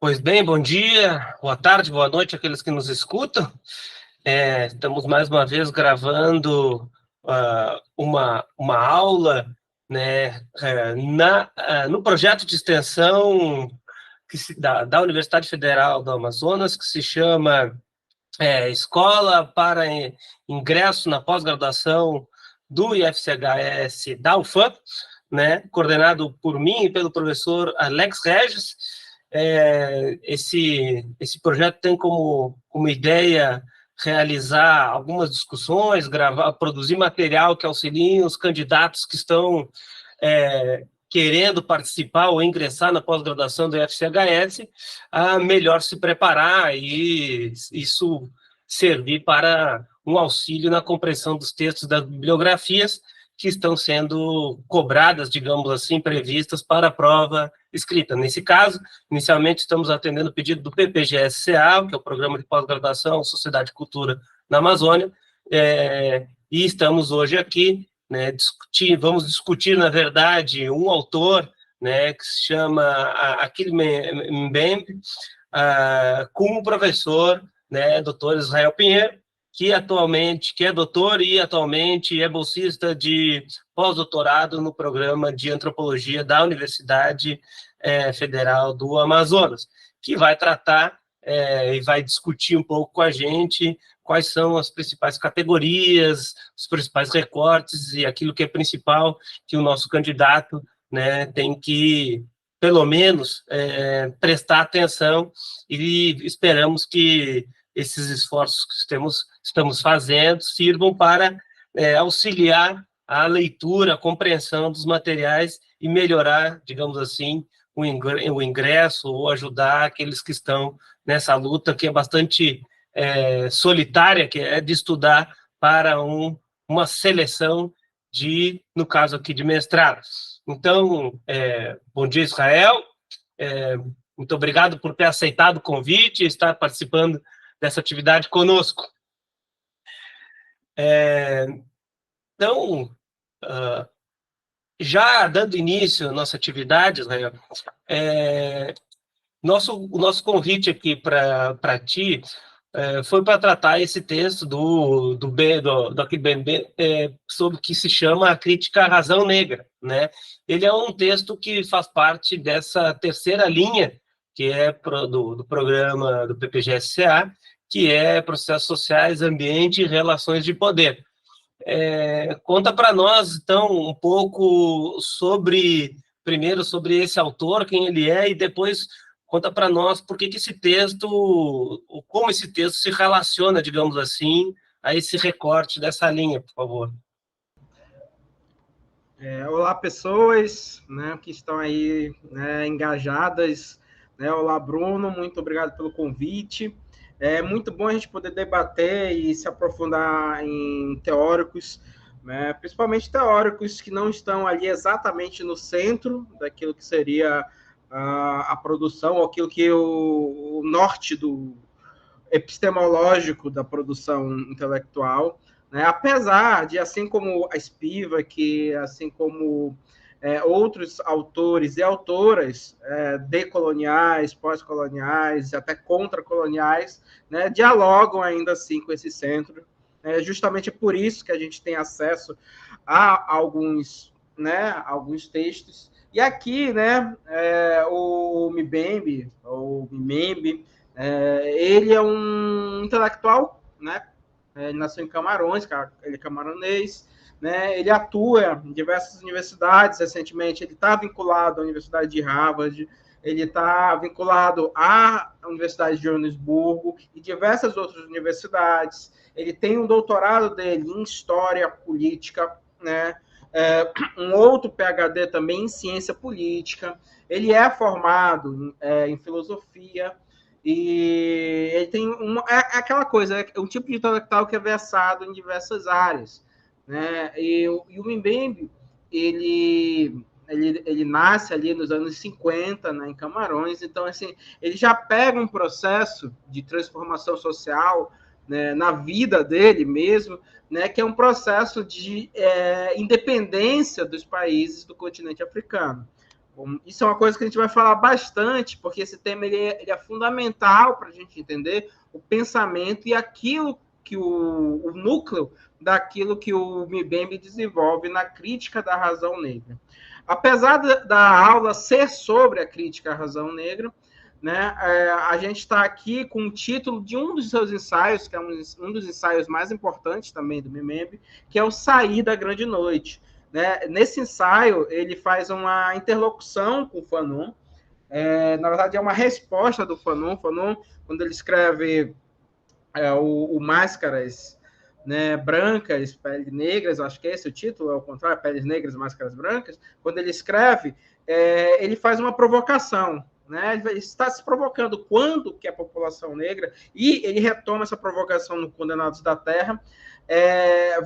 Pois bem, bom dia, boa tarde, boa noite àqueles que nos escutam. Estamos mais uma vez gravando uma aula, né, no projeto de extensão da Universidade Federal do Amazonas, que se chama Escola para Ingresso na Pós-Graduação do IFCHS da UFAM, né, coordenado por mim e pelo professor Alex Regis. Esse projeto tem como ideia realizar algumas discussões, produzir material que auxilie os candidatos que estão querendo participar ou ingressar na pós-graduação do FCHS a melhor se preparar e isso servir para um auxílio na compreensão dos textos das bibliografias que estão sendo cobradas, digamos assim, previstas para a prova escrita. Nesse caso, inicialmente estamos atendendo o pedido do PPGSCA, que é o Programa de Pós-Graduação Sociedade e Cultura na Amazônia, e estamos hoje aqui, né, vamos discutir, na verdade, um autor, né, que se chama Achille Mbembe, com o professor, né, Dr. Israel Pinheiro, que é doutor e atualmente é bolsista de pós-doutorado no programa de antropologia da Universidade Federal do Amazonas, que vai tratar e vai discutir um pouco com a gente quais são as principais categorias, os principais recortes e aquilo que é principal que o nosso candidato, né, tem que, pelo menos, prestar atenção, e esperamos que esses esforços que estamos fazendo sirvam para auxiliar a leitura, a compreensão dos materiais e melhorar, digamos assim, o ingresso ou ajudar aqueles que estão nessa luta que é bastante solitária, que é de estudar para uma seleção no caso aqui, de mestrado. Então, bom dia, Israel. Muito obrigado por ter aceitado o convite e estar participando dessa atividade conosco. Então, já dando início à nossa achatividade, Israel, o nosso convite aqui para ti foi para tratar esse texto do Achille Mbembe sobre o que se chama a crítica à razão negra, né? Ele é um texto que faz parte dessa terceira linha, que é do programa do PPGSCA, que é Processos Sociais, Ambiente e Relações de Poder. Conta para nós, então, um pouco primeiro sobre esse autor, quem ele é, e depois conta para nós por que esse texto, como esse texto se relaciona, digamos assim, a esse recorte dessa linha, por favor. Olá, pessoas, né, que estão aí, né, engajadas. Olá, Bruno, muito obrigado pelo convite. É muito bom a gente poder debater e se aprofundar em teóricos, né, principalmente teóricos que não estão ali exatamente no centro daquilo que seria a produção, ou aquilo que o norte do epistemológico da produção intelectual, né? Apesar de, assim como a Spivak, assim como outros autores e autoras decoloniais, pós-coloniais, até contracoloniais, né, dialogam ainda assim com esse centro. Justamente por isso que a gente tem acesso a alguns textos. E aqui, né, o Mbembe, ou Mbembe, ele é um intelectual, né? Ele nasceu em Camarões, ele é camaronês, né? Ele atua em diversas universidades. Recentemente, ele está vinculado à Universidade de Harvard, ele está vinculado à Universidade de Joanesburgo e diversas outras universidades. Ele tem um doutorado dele em História Política, né? Um outro PhD também em Ciência Política. Ele é formado em Filosofia. E ele tem aquela coisa, é um tipo de intelectual que é versado em diversas áreas, né? E o Mbembe, ele nasce ali nos anos 50, né, em Camarões. Então, assim, ele já pega um processo de transformação social, né, na vida dele mesmo, né, que é um processo de independência dos países do continente africano. Isso é uma coisa que a gente vai falar bastante, porque esse tema ele é fundamental para a gente entender o pensamento e aquilo que o núcleo daquilo que o Mbembe desenvolve na crítica da razão negra. Apesar da aula ser sobre a crítica à razão negra, né, a gente está aqui com o título de um dos seus ensaios, que é um dos ensaios mais importantes também do Mbembe, que é o Sair da Grande Noite. Né? Nesse ensaio, ele faz uma interlocução com o Fanon. Na verdade, é uma resposta do Fanon. Fanon, quando ele escreve o Máscaras, né, Brancas, Peles Negras, acho que esse é o título, é o contrário, Peles Negras, Máscaras Brancas, quando ele escreve, ele faz uma provocação. Né? Ele está se provocando quando que a população negra, e ele retoma essa provocação no Condenados da Terra,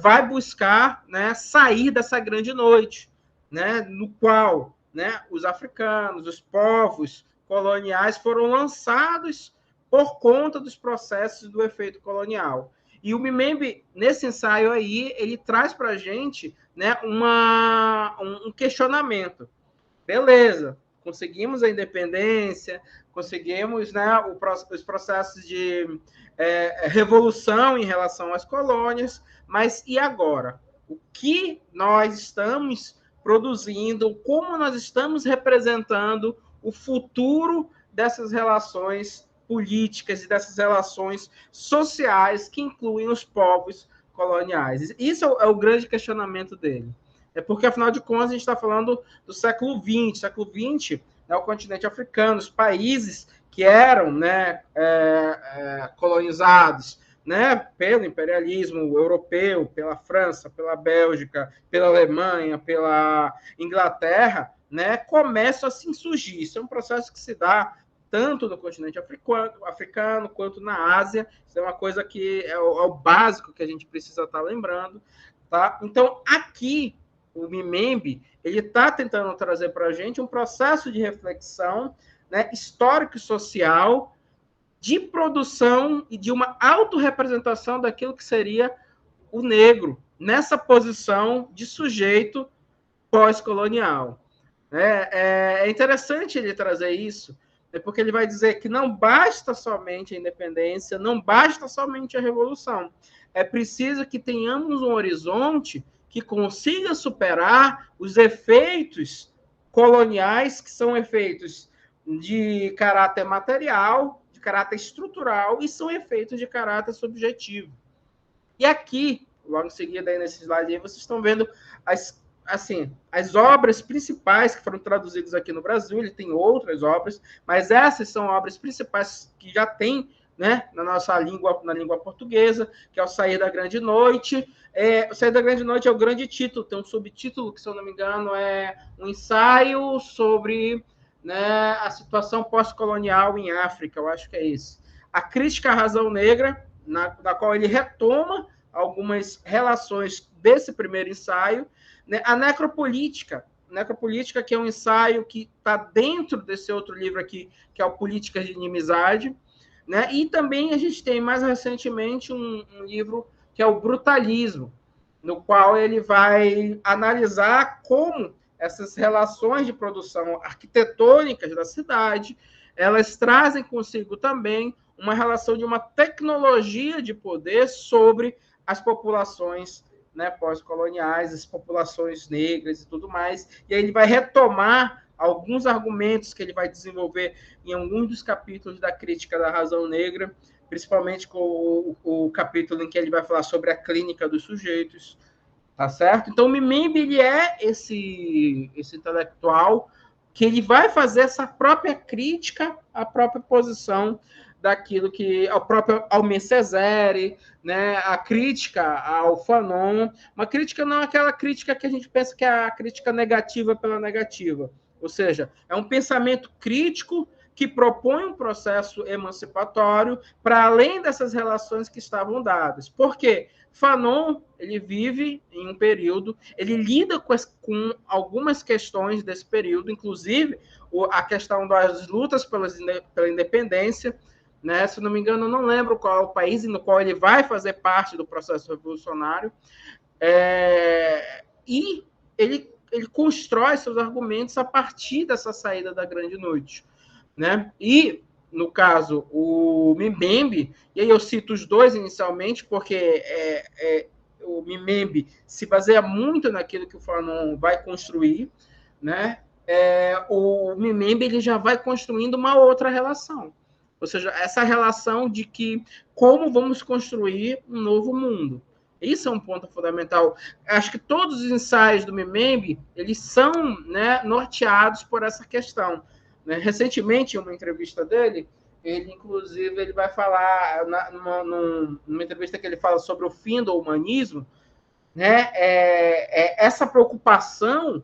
vai buscar, né, sair dessa grande noite, né, no qual, né, os africanos, os povos coloniais foram lançados por conta dos processos do efeito colonial. E o Mbembe, nesse ensaio aí, ele traz para a gente, né, um questionamento. Beleza, conseguimos a independência, conseguimos, né, os processos de revolução em relação às colônias, mas e agora? O que nós estamos produzindo, como nós estamos representando o futuro dessas relações políticas e dessas relações sociais que incluem os povos coloniais? Isso é o grande questionamento dele. É porque, afinal de contas, a gente está falando do século XX. Século XX, né, o continente africano, os países que eram, né, colonizados, né, pelo imperialismo europeu, pela França, pela Bélgica, pela Alemanha, pela Inglaterra, né, começam a se insurgir. Isso é um processo que se dá tanto no continente africano quanto na Ásia. Isso é uma coisa que é o básico que a gente precisa estar lembrando. Tá? Então, aqui, o Mbembe, ele está tentando trazer para a gente um processo de reflexão, né, histórico e social, de produção e de uma autorrepresentação daquilo que seria o negro, nessa posição de sujeito pós-colonial. É interessante ele trazer isso, porque ele vai dizer que não basta somente a independência, não basta somente a revolução. É preciso que tenhamos um horizonte que consiga superar os efeitos coloniais, que são efeitos de caráter material, de caráter estrutural, e são efeitos de caráter subjetivo. E aqui, logo em seguida, aí nesse slide aí, vocês estão vendo as obras principais que foram traduzidas aqui no Brasil. Ele tem outras obras, mas essas são obras principais que já tem, né, na nossa língua, na língua portuguesa, que é o Sair da Grande Noite. O Sair da Grande Noite é o grande título, tem um subtítulo que, se eu não me engano, é um ensaio sobre, né, a situação pós-colonial em África, eu acho que é isso. A crítica à razão negra, na qual ele retoma algumas relações desse primeiro ensaio, né? A necropolítica, que é um ensaio que está dentro desse outro livro aqui, que é o Políticas de Inimizade, né? E também a gente tem, mais recentemente, um livro que é o Brutalismo, no qual ele vai analisar como essas relações de produção arquitetônicas da cidade, elas trazem consigo também uma relação de uma tecnologia de poder sobre as populações, né, pós-coloniais, as populações negras e tudo mais. E aí ele vai retomar alguns argumentos que ele vai desenvolver em alguns dos capítulos da crítica da razão negra, principalmente com o capítulo em que ele vai falar sobre a clínica dos sujeitos, tá certo? Então, o Mbembe, ele é esse intelectual que ele vai fazer essa própria crítica à própria posição daquilo que ao próprio Almir Cesare, né, a crítica ao Fanon, uma crítica não aquela crítica que a gente pensa que é a crítica negativa pela negativa, ou seja, é um pensamento crítico que propõe um processo emancipatório para além dessas relações que estavam dadas. Por quê? Fanon, ele vive em um período, ele lida com algumas questões desse período, inclusive a questão das lutas pela independência, né? Se não me engano, eu não lembro qual é o país no qual ele vai fazer parte do processo revolucionário, e ele ele constrói seus argumentos a partir dessa saída da grande noite, né? E, no caso, o Mbembe, e aí eu cito os dois inicialmente, porque o Mbembe se baseia muito naquilo que o Fanon vai construir, né? O Mbembe ele já vai construindo uma outra relação, ou seja, essa relação de que como vamos construir um novo mundo. Isso é um ponto fundamental. Acho que todos os ensaios do Mbembe, eles são, né, norteados por essa questão. Né? Recentemente, em uma entrevista dele, ele vai falar, numa entrevista que ele fala sobre o fim do humanismo, né, essa preocupação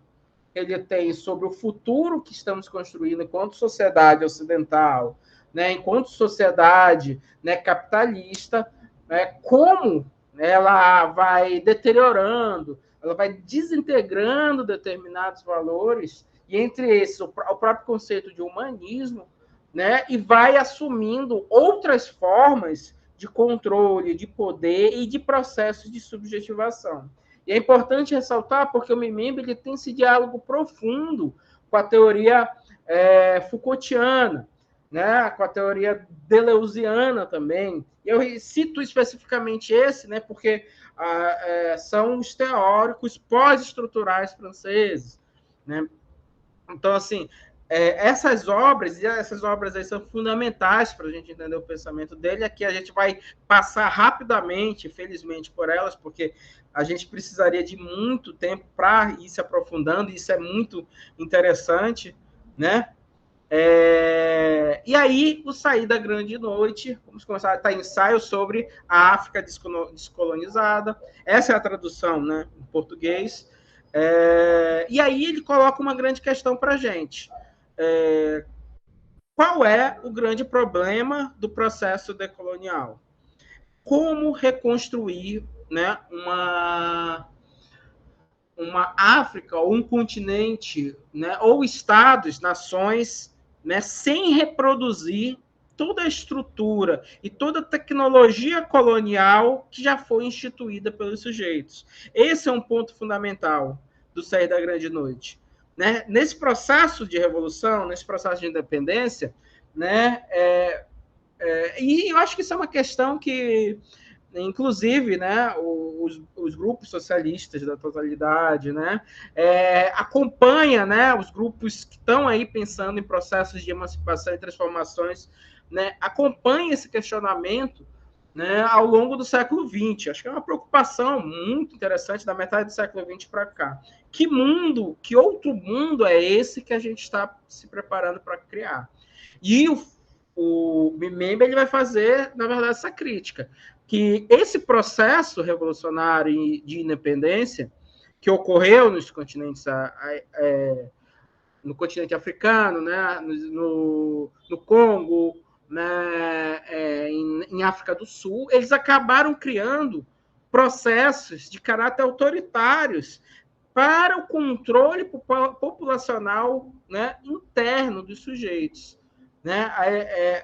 que ele tem sobre o futuro que estamos construindo enquanto sociedade ocidental, né, enquanto sociedade, né, capitalista, né, como ela vai deteriorando, ela vai desintegrando determinados valores, e entre esses o próprio conceito de humanismo, né, e vai assumindo outras formas de controle, de poder e de processos de subjetivação. E é importante ressaltar porque o Mbembe ele tem esse diálogo profundo com a teoria Foucaultiana, né, com a teoria deleuziana também. Eu cito especificamente esse, né, porque são os teóricos pós-estruturais franceses. Né? Então, assim, essas obras aí são fundamentais para a gente entender o pensamento dele. Aqui a gente vai passar rapidamente, felizmente, por elas, porque a gente precisaria de muito tempo para ir se aprofundando, e isso é muito interessante, né? E aí, o Sair da Grande Noite, vamos começar a estar ensaio sobre a África descolonizada. Essa é a tradução, né, em português. E aí ele coloca uma grande questão para a gente. Qual é o grande problema do processo decolonial? Como reconstruir, né, uma África, ou um continente, né, ou estados, nações, né, sem reproduzir toda a estrutura e toda a tecnologia colonial que já foi instituída pelos sujeitos. Esse é um ponto fundamental do Sair da Grande Noite. Né? Nesse processo de revolução, nesse processo de independência, né, e eu acho que isso é uma questão que, inclusive, né, os grupos socialistas da totalidade, né, acompanha, né, os grupos que estão aí pensando em processos de emancipação e transformações, né, acompanha esse questionamento, né, ao longo do século XX. Acho que é uma preocupação muito interessante da metade do século XX para cá. Que outro mundo é esse que a gente está se preparando para criar? E o Mbembe ele vai fazer, na verdade, essa crítica, que esse processo revolucionário de independência que ocorreu nos continentes, no continente africano, né, no Congo, né, em África do Sul, eles acabaram criando processos de caráter autoritários para o controle populacional, né, interno dos sujeitos. Né?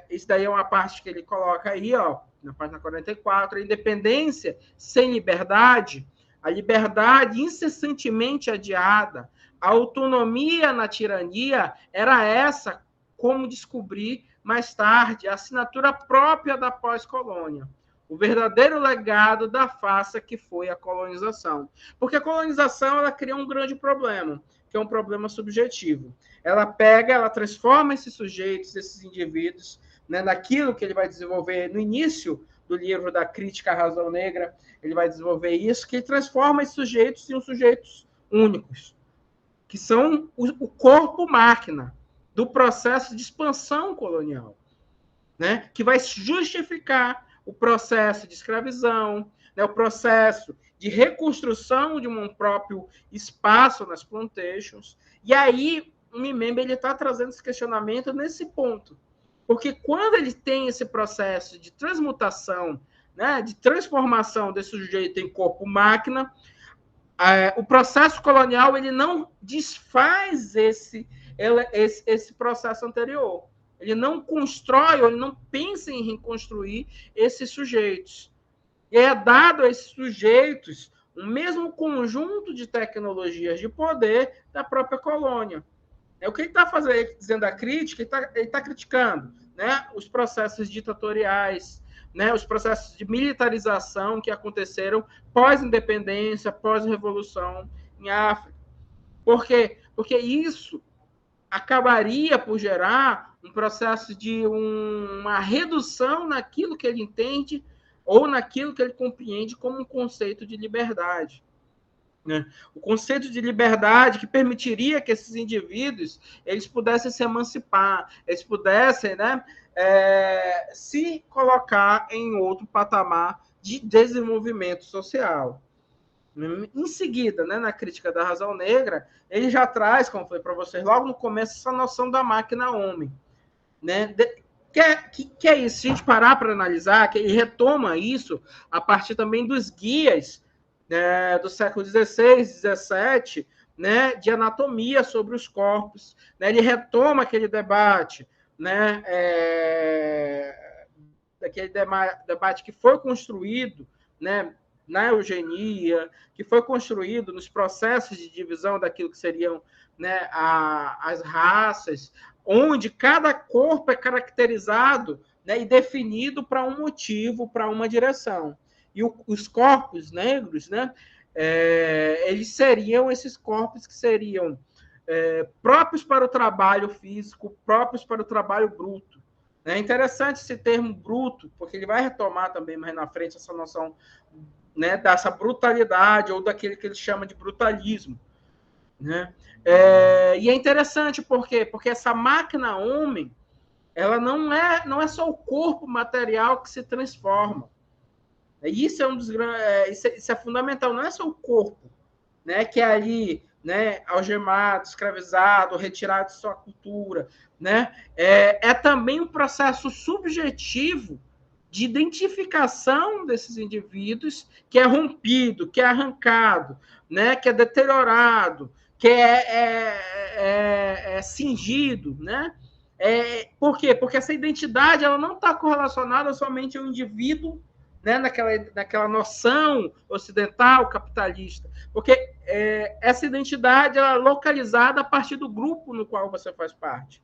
Isso daí é uma parte que ele coloca aí, ó, na página 44, a independência sem liberdade, a liberdade incessantemente adiada, a autonomia na tirania era essa, como descobri mais tarde, a assinatura própria da pós-colônia, o verdadeiro legado da farsa que foi a colonização. Porque a colonização ela cria um grande problema, que é um problema subjetivo. Ela transforma esses sujeitos, esses indivíduos, né, naquilo que ele vai desenvolver no início do livro da Crítica à Razão Negra, ele vai desenvolver isso, que transforma esses sujeitos em sujeitos únicos, que são o corpo-máquina do processo de expansão colonial, né, que vai justificar o processo de escravidão, né, o processo de reconstrução de um próprio espaço nas plantations. E aí, o Mbembe está trazendo esse questionamento nesse ponto. Porque quando ele tem esse processo de transmutação, né, de transformação desse sujeito em corpo-máquina, o processo colonial ele não desfaz esse processo anterior. Ele não constrói, ou ele não pensa em reconstruir esses sujeitos. E é dado a esses sujeitos um mesmo conjunto de tecnologias de poder da própria colônia. O que ele está fazendo, dizendo a crítica, ele está criticando, né, os processos ditatoriais, né, os processos de militarização que aconteceram pós-independência, pós-revolução em África. Por quê? Porque isso acabaria por gerar um processo de uma redução naquilo que ele entende ou naquilo que ele compreende como um conceito de liberdade. Né? O conceito de liberdade que permitiria que esses indivíduos eles pudessem se emancipar, eles pudessem, né, se colocar em outro patamar de desenvolvimento social. Em seguida, né, na crítica da razão negra, ele já traz, como foi para vocês logo no começo, essa noção da máquina homem. Né? Que é isso? Se a gente parar para analisar, que ele retoma isso a partir também dos guias, né, do século XVI, XVII, né, de anatomia sobre os corpos. Né? Ele retoma aquele debate, né, daquele debate que foi construído, né, na eugenia, que foi construído nos processos de divisão daquilo que seriam, né, as raças, onde cada corpo é caracterizado, né, e definido para um motivo, para uma direção. E os corpos negros, né, eles seriam esses corpos que seriam próprios para o trabalho físico, próprios para o trabalho bruto. É interessante esse termo bruto, porque ele vai retomar também mais na frente essa noção, né, dessa brutalidade ou daquele que ele chama de brutalismo. Né? E é interessante por quê? Porque essa máquina homem, ela não é só o corpo material que se transforma. Isso é um dos isso é fundamental. Não é só o corpo, né, que é ali, né, algemado, escravizado, retirado de sua cultura, né? É também um processo subjetivo de identificação desses indivíduos que é rompido, que é arrancado, né, que é deteriorado, que é cingido, né? Por quê? Porque essa identidade ela não está correlacionada somente ao indivíduo, né, naquela noção ocidental capitalista, porque essa identidade ela é localizada a partir do grupo no qual você faz parte.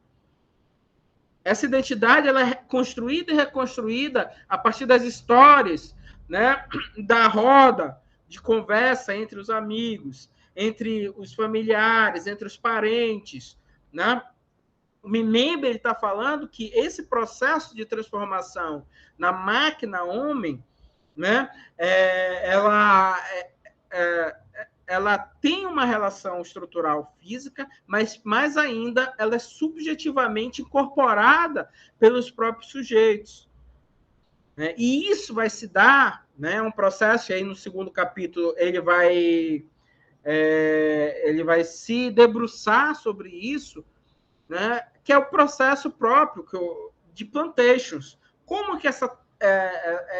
Essa identidade ela é construída e reconstruída a partir das histórias, né, da roda de conversa entre os amigos, entre os familiares, entre os parentes. Né? O Mbembe está falando que esse processo de transformação na máquina homem, né, ela tem uma relação estrutural física, mas mais ainda ela é subjetivamente incorporada pelos próprios sujeitos. Né? E isso vai se dar, né, um processo, e aí no segundo capítulo ele vai se debruçar sobre isso, né, que é o processo próprio de plantations. Como que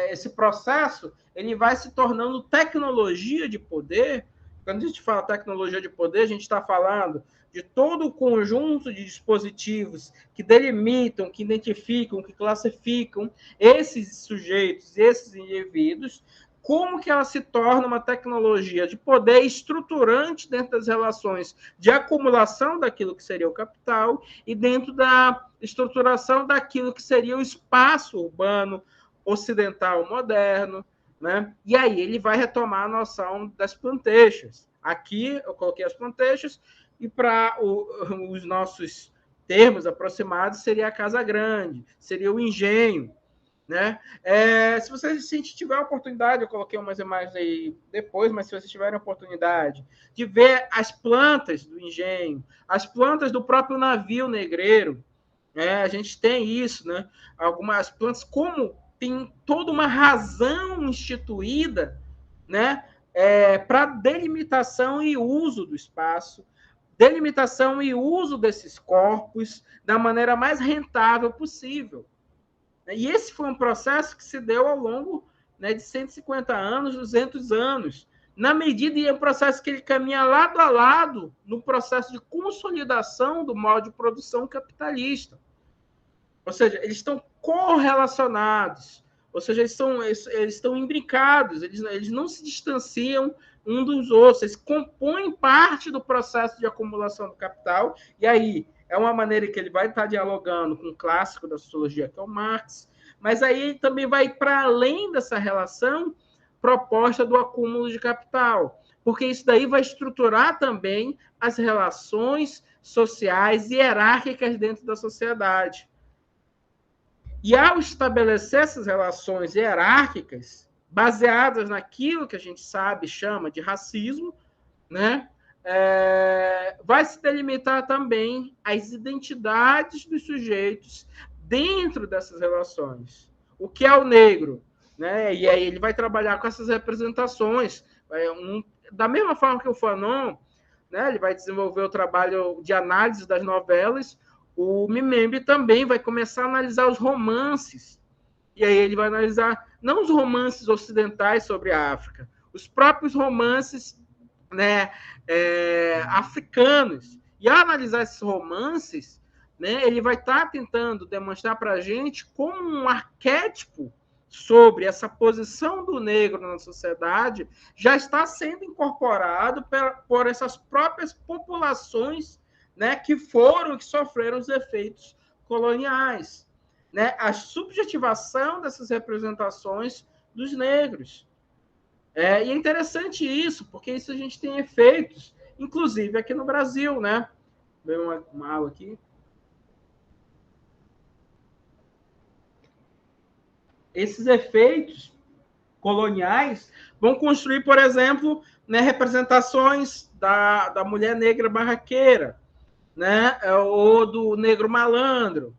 esse processo ele vai se tornando tecnologia de poder. Quando a gente fala tecnologia de poder, a gente está falando de todo o conjunto de dispositivos que delimitam, que identificam, que classificam esses sujeitos, esses indivíduos, como que ela se torna uma tecnologia de poder estruturante dentro das relações de acumulação daquilo que seria o capital e dentro da estruturação daquilo que seria o espaço urbano ocidental moderno. Né? E aí ele vai retomar a noção das plantations. Aqui eu coloquei as plantations e para os nossos termos aproximados seria a casa grande, seria o engenho. Né? Se vocês tiverem a oportunidade, eu coloquei umas imagens aí depois, mas se vocês tiverem a oportunidade de ver as plantas do engenho, as plantas do próprio navio negreiro, a gente tem isso, né? Algumas plantas, como tem toda uma razão instituída, né, para delimitação e uso do espaço, delimitação e uso desses corpos da maneira mais rentável possível. E esse foi um processo que se deu ao longo, né, de 150 anos, 200 anos, na medida e é um processo que ele caminha lado a lado no processo de consolidação do modo de produção capitalista. Ou seja, eles estão correlacionados, ou seja, eles estão imbricados, eles não se distanciam, um dos outros, eles compõem parte do processo de acumulação do capital, e aí é uma maneira que ele vai estar dialogando com o clássico da sociologia, que é o Marx, mas aí ele também vai para além dessa relação proposta do acúmulo de capital, porque isso daí vai estruturar também as relações sociais e hierárquicas dentro da sociedade. E ao estabelecer essas relações hierárquicas, baseadas naquilo que a gente sabe, chama de racismo, né? Vai se delimitar também as identidades dos sujeitos dentro dessas relações. O que é o negro? Né? E aí ele vai trabalhar com essas representações. Da mesma forma que o Fanon, né, ele vai desenvolver o trabalho de análise das novelas, o Mbembe também vai começar a analisar os romances. E aí ele vai analisar não os romances ocidentais sobre a África, os próprios romances, né, africanos. E ao analisar esses romances, né, ele vai estar tentando demonstrar para a gente como um arquétipo sobre essa posição do negro na sociedade já está sendo incorporado por essas próprias populações, né, que sofreram os efeitos coloniais, né, a subjetivação dessas representações dos negros. E é interessante isso, porque isso a gente tem efeitos, inclusive aqui no Brasil, né? Vem uma água aqui. Esses efeitos coloniais vão construir, por exemplo, né, representações da mulher negra barraqueira, né, ou do negro malandro.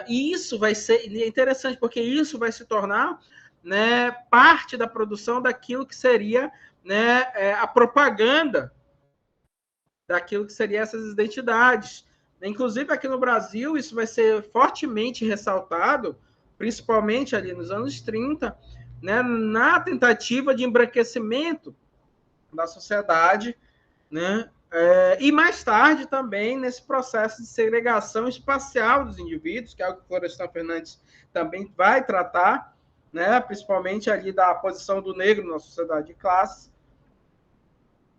E isso vai ser interessante, porque isso vai se tornar, né, parte da produção daquilo que seria, né, a propaganda daquilo que seriam essas identidades. Inclusive, aqui no Brasil, isso vai ser fortemente ressaltado, principalmente ali nos anos 30, né, na tentativa de embranquecimento da sociedade, né, e mais tarde também nesse processo de segregação espacial dos indivíduos, que é algo que Florestan Fernandes também vai tratar, né, principalmente ali da posição do negro na sociedade de classes,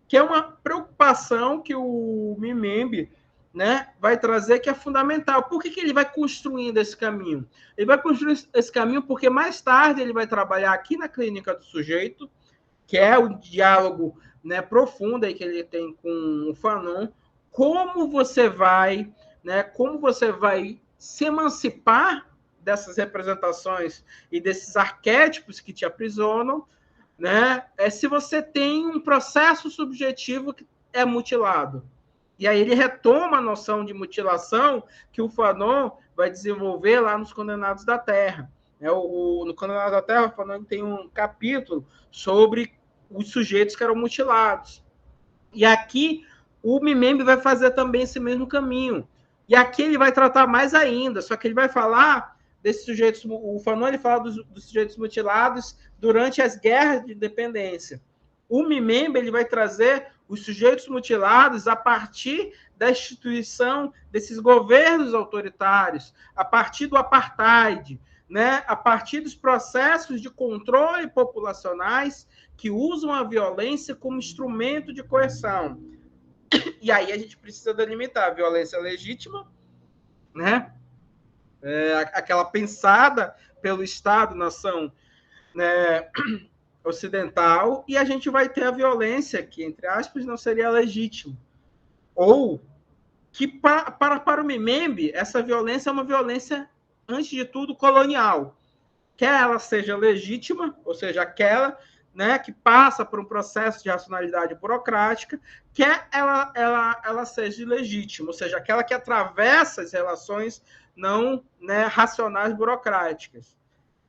que é uma preocupação que o Mbembe, né, vai trazer, que é fundamental. Por que ele vai construindo esse caminho? Ele vai construir esse caminho porque mais tarde ele vai trabalhar aqui na clínica do sujeito, que é o diálogo, né, profundo aí que ele tem com o Fanon, como você vai se emancipar dessas representações e desses arquétipos que te aprisionam, né, se você tem um processo subjetivo que é mutilado. E aí ele retoma a noção de mutilação que o Fanon vai desenvolver lá nos Condenados da Terra. No Condenados da Terra, o Fanon tem um capítulo sobre os sujeitos que eram mutilados. E aqui o Mbembe vai fazer também esse mesmo caminho. E aqui ele vai tratar mais ainda, só que ele vai falar desses sujeitos, o Fanon ele fala dos sujeitos mutilados durante as guerras de independência. O Mbembe ele vai trazer os sujeitos mutilados a partir da instituição desses governos autoritários, a partir do apartheid, né, a partir dos processos de controle populacionais que usam a violência como instrumento de coerção. E aí a gente precisa delimitar a violência legítima, né, aquela pensada pelo Estado-nação, né, ocidental, e a gente vai ter a violência que, entre aspas, não seria legítima. Ou que, para o Mbembe, essa violência é uma violência, antes de tudo, colonial. Quer ela seja legítima, ou seja, aquela, né, que passa por um processo de racionalidade burocrática, quer ela seja ilegítima, ou seja, aquela que atravessa as relações não, né, racionais burocráticas.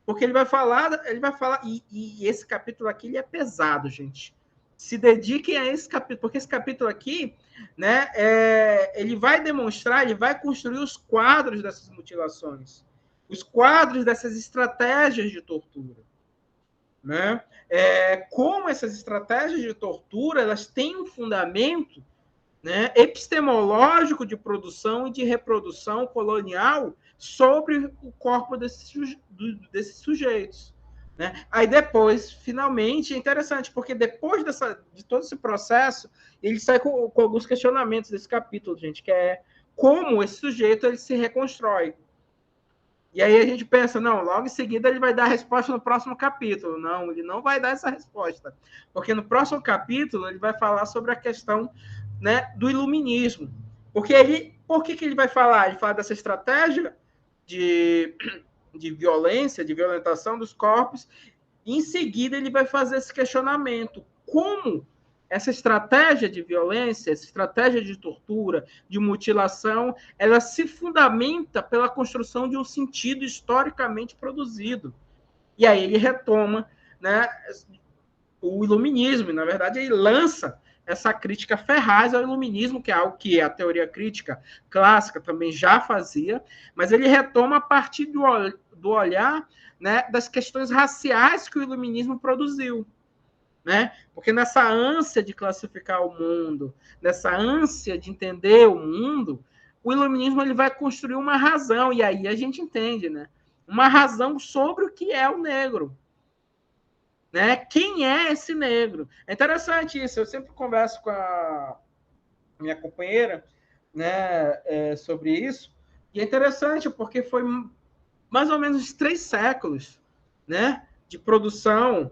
Porque ele vai falar, e esse capítulo aqui ele é pesado, gente. Se dediquem a esse capítulo, porque esse capítulo aqui, né, ele vai demonstrar, ele vai construir os quadros dessas mutilações, os quadros dessas estratégias de tortura, né? Como essas estratégias de tortura elas têm um fundamento, né, epistemológico de produção e de reprodução colonial sobre o corpo desses sujeitos. né? Aí depois, finalmente, é interessante, porque depois de todo esse processo, ele sai com alguns questionamentos desse capítulo, gente, que é como esse sujeito ele se reconstrói. E aí a gente pensa, não, logo em seguida ele vai dar a resposta no próximo capítulo. Não, ele não vai dar essa resposta. Porque no próximo capítulo ele vai falar sobre a questão, né, do iluminismo. Porque por que ele vai falar? Ele fala dessa estratégia de violência, de violentação dos corpos, e em seguida ele vai fazer esse questionamento. Como essa estratégia de violência, essa estratégia de tortura, de mutilação, ela se fundamenta pela construção de um sentido historicamente produzido. E aí ele retoma, né, o iluminismo, e, na verdade, ele lança essa crítica ferraz ao iluminismo, que é algo que a teoria crítica clássica também já fazia, mas ele retoma a partir do olhar, né, das questões raciais que o iluminismo produziu. Né? Porque nessa ânsia de classificar o mundo, nessa ânsia de entender o mundo, o iluminismo ele vai construir uma razão, e aí a gente entende, né? Uma razão sobre o que é o negro. Né? Quem é esse negro? É interessante isso, eu sempre converso com a minha companheira, né, sobre isso, e é interessante porque foi mais ou menos 3 séculos, né, de produção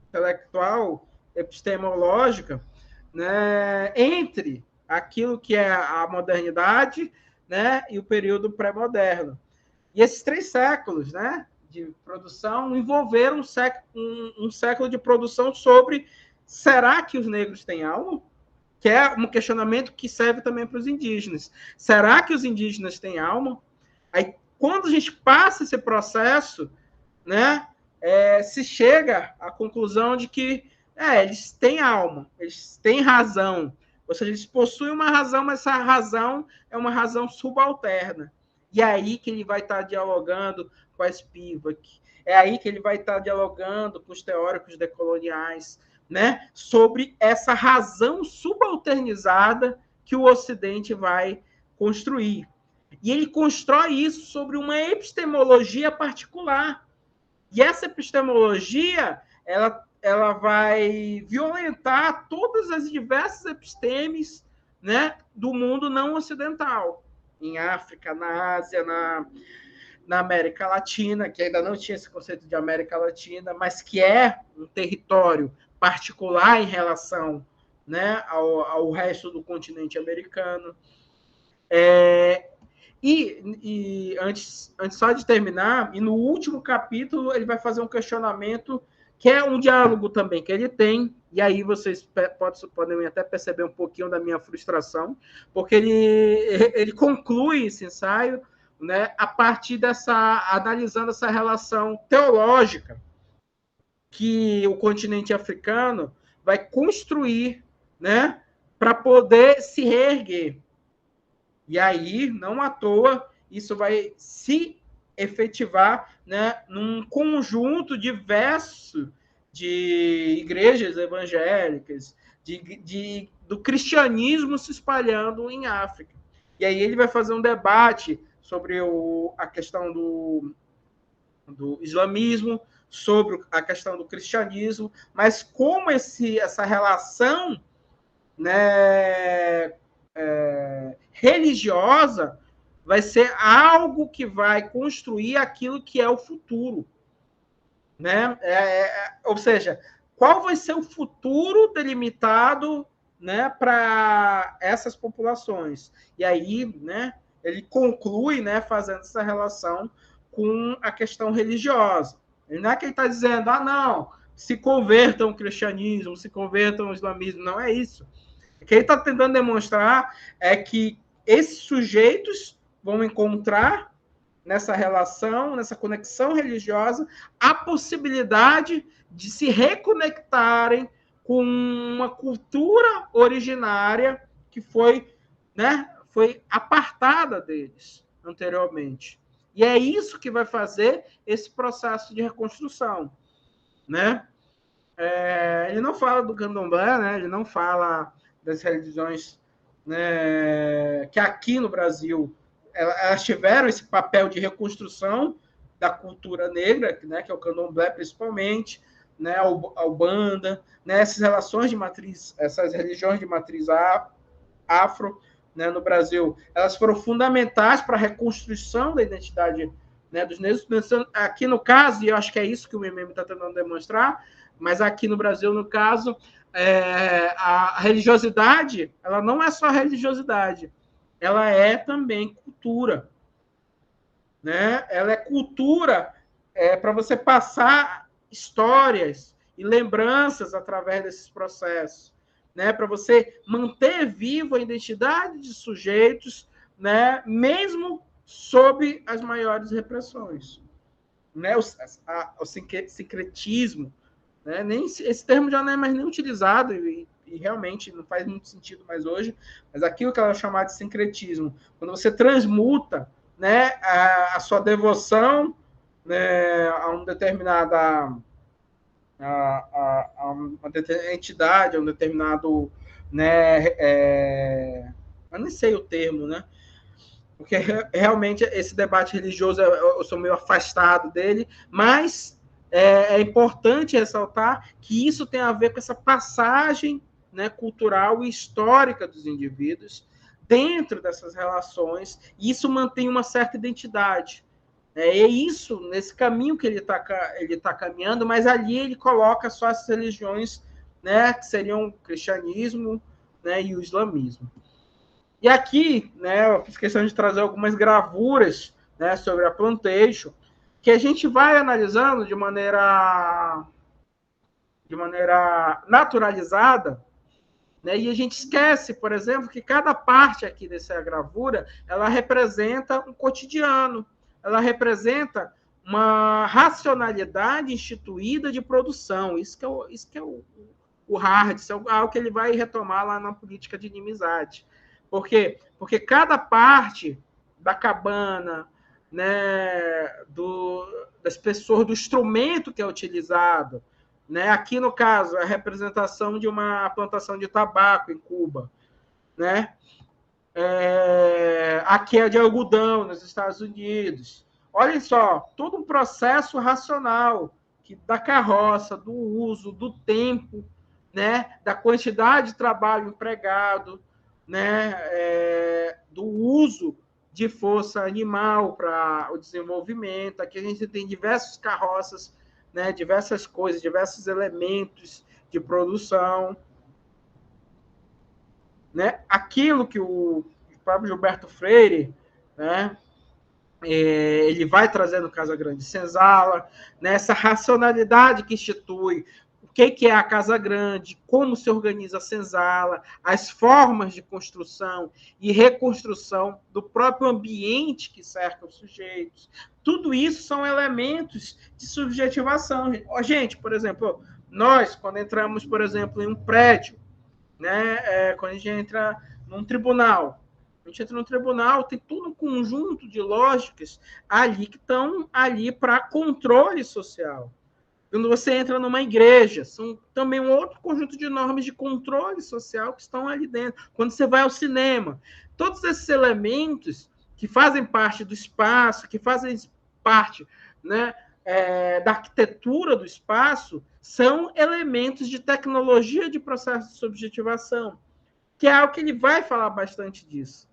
intelectual, epistemológica, né, entre aquilo que é a modernidade, né, e o período pré-moderno. E esses 3 séculos, né, de produção envolveram um século de produção sobre será que os negros têm alma? Que é um questionamento que serve também para os indígenas. Será que os indígenas têm alma? Aí, quando a gente passa esse processo, né, se chega à conclusão de que eles têm alma, eles têm razão, ou seja, eles possuem uma razão, mas essa razão é uma razão subalterna. E é aí que ele vai estar dialogando com a Spivak, é aí que ele vai estar dialogando com os teóricos decoloniais, né, sobre essa razão subalternizada que o Ocidente vai construir. E ele constrói isso sobre uma epistemologia particular. E essa epistemologia, ela vai violentar todas as diversas epistemes, né, do mundo não ocidental. Em África, na Ásia, na América Latina, que ainda não tinha esse conceito de América Latina, mas que é um território particular em relação, né, ao resto do continente americano. E antes só de terminar, e no último capítulo ele vai fazer um questionamento que é um diálogo também que ele tem, e aí vocês podem até perceber um pouquinho da minha frustração, porque ele conclui esse ensaio, né, a partir analisando essa relação teológica que o continente africano vai construir, né, para poder se reerguer. E aí, não à toa, isso vai se efetivar, né, num conjunto diverso de igrejas evangélicas, do cristianismo se espalhando em África. E aí ele vai fazer um debate sobre a questão do islamismo, sobre a questão do cristianismo, mas como essa relação, né, religiosa vai ser algo que vai construir aquilo que é o futuro. Né? Ou seja, qual vai ser o futuro delimitado, né, para essas populações? E aí, né, ele conclui, né, fazendo essa relação com a questão religiosa. Não é que ele está dizendo, não, se convertam ao cristianismo, se convertam ao islamismo. Não é isso. O que ele está tentando demonstrar é que esses sujeitos vão encontrar nessa relação, nessa conexão religiosa, a possibilidade de se reconectarem com uma cultura originária que foi, né, foi apartada deles anteriormente. E é isso que vai fazer esse processo de reconstrução, né? Ele não fala do candomblé, né? Ele não fala das religiões, né, que aqui no Brasil elas tiveram esse papel de reconstrução, da cultura negra, né, que é o candomblé principalmente, né, a Ubanda, né, essas religiões de matriz afro, né, no Brasil, elas foram fundamentais para a reconstrução da identidade, né, dos negros. Aqui no caso, e eu acho que é isso que o MM está tentando demonstrar, mas aqui no Brasil, no caso, a religiosidade, ela não é só religiosidade, ela é também cultura, né? Ela é cultura para você passar histórias e lembranças através desses processos, né? Para você manter viva a identidade de sujeitos, né? Mesmo sob as maiores repressões, né? O sincretismo, né? Nem esse termo já não é mais nem utilizado e realmente não faz muito sentido mais hoje, mas aquilo que ela chama de sincretismo, quando você transmuta, né, a sua devoção, né, a uma determinada a uma entidade, a um determinado, né, eu nem sei o termo, né, porque realmente esse debate religioso eu sou meio afastado dele, mas é importante ressaltar que isso tem a ver com essa passagem, né, cultural e histórica dos indivíduos dentro dessas relações, e isso mantém uma certa identidade. É isso, nesse caminho que ele tá caminhando, mas ali ele coloca só as religiões, né, que seriam o cristianismo, né, e o islamismo. E aqui, né, eu fiz questão de trazer algumas gravuras, né, sobre a Plantation, que a gente vai analisando de maneira naturalizada, né, e a gente esquece, por exemplo, que cada parte aqui dessa gravura, ela representa um cotidiano, ela representa uma racionalidade instituída de produção. Isso que é o hard, isso é algo que ele vai retomar lá na política de inimizade. Por quê? Porque cada parte da cabana, né, das pessoas, do instrumento que é utilizado, né, aqui no caso, a representação de uma plantação de tabaco em Cuba, né, aqui é de algodão nos Estados Unidos. Olhem só, todo um processo racional da carroça, do uso, do tempo, né, da quantidade de trabalho empregado, né, do uso de força animal para o desenvolvimento. Aqui a gente tem diversas carroças, né, diversas coisas, diversos elementos de produção, né? Aquilo que o próprio Gilberto Freire, né, ele vai trazer no Casa Grande Senzala, né, essa racionalidade que institui o que é a Casa Grande, como se organiza a senzala, as formas de construção e reconstrução do próprio ambiente que cerca os sujeitos. Tudo isso são elementos de subjetivação. Gente, por exemplo, nós, quando entramos, por exemplo, em um prédio, né, quando a gente entra num tribunal, tem todo um conjunto de lógicas ali que estão ali para controle social. Quando você entra numa igreja, são também um outro conjunto de normas de controle social que estão ali dentro. Quando você vai ao cinema, todos esses elementos que fazem parte do espaço, que fazem parte, né, da arquitetura do espaço, são elementos de tecnologia de processo de subjetivação, que é algo que ele vai falar bastante disso,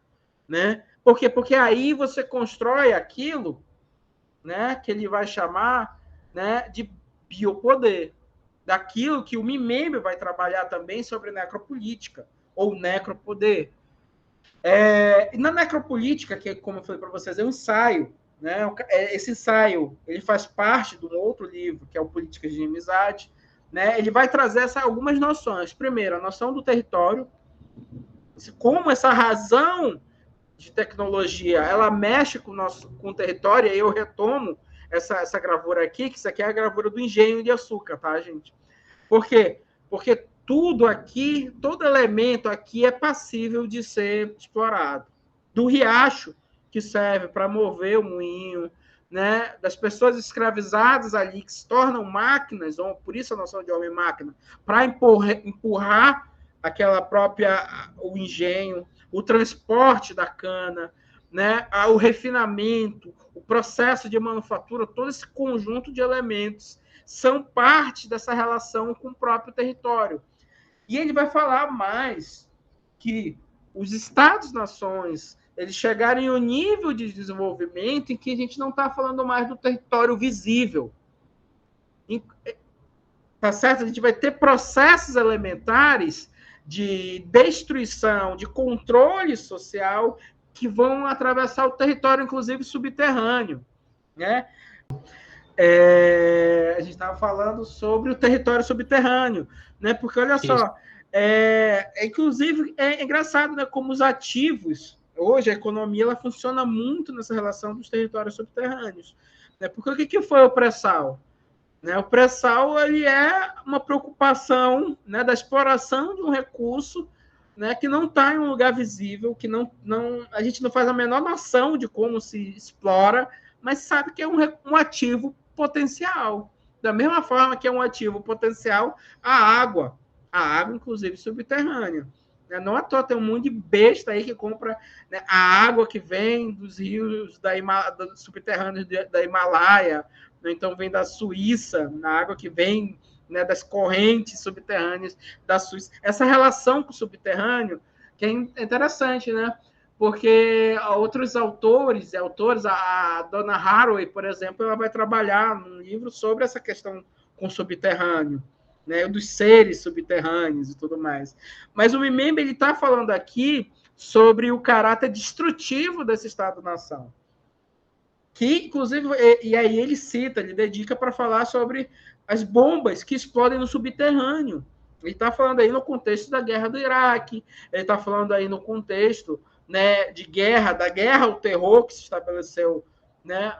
né? Por quê? Porque aí você constrói aquilo, né, que ele vai chamar, né, de biopoder, daquilo que o Mimembe vai trabalhar também sobre necropolítica, ou necropoder. E na necropolítica, que, como eu falei para vocês, é um ensaio, né? Esse ensaio ele faz parte de um outro livro, que é o Políticas de Inimizade, né? Ele vai trazer algumas noções. Primeiro, a noção do território, como essa razão de tecnologia ela mexe com o território, e aí eu retomo essa gravura aqui, que isso aqui é a gravura do engenho de açúcar, tá, gente? Por quê? Porque tudo aqui, todo elemento aqui é passível de ser explorado. Do riacho, que serve para mover o moinho, né? Das pessoas escravizadas ali, que se tornam máquinas, ou por isso a noção de homem-máquina, para empurrar aquela própria, o engenho, o transporte da cana, né, o refinamento, o processo de manufatura, todo esse conjunto de elementos são parte dessa relação com o próprio território. E ele vai falar mais que os Estados-nações eles chegarem ao nível de desenvolvimento em que a gente não está falando mais do território visível. Tá certo? A gente vai ter processos elementares de destruição, de controle social que vão atravessar o território, inclusive subterrâneo, né? A gente estava falando sobre o território subterrâneo, né? Porque olha só, inclusive é engraçado, né? Como os ativos hoje a economia ela funciona muito nessa relação dos territórios subterrâneos, né? Porque o que foi o pré-sal? Né? O pré-sal ele é uma preocupação, né, da exploração de um recurso, né, que não está em um lugar visível, que a gente não faz a menor noção de como se explora, mas sabe que é um ativo potencial. Da mesma forma que é um ativo potencial a água, inclusive subterrânea. Né? Não à toa tem um monte de besta aí que compra, né, a água que vem dos rios subterrâneos da Himalaia, então vem da Suíça, na água que vem, né, das correntes subterrâneas da Suíça. Essa relação com o subterrâneo que é interessante, né? Porque outros autores, a Donna Haraway, por exemplo, ela vai trabalhar num livro sobre essa questão com o subterrâneo, né, dos seres subterrâneos e tudo mais. Mas o Mbembe ele está falando aqui sobre o caráter destrutivo desse Estado-nação. Que, inclusive, e aí ele cita, ele dedica para falar sobre as bombas que explodem no subterrâneo. Ele está falando aí no contexto da guerra do Iraque, ele está falando aí no contexto, né, da guerra ao terror que se estabeleceu, né,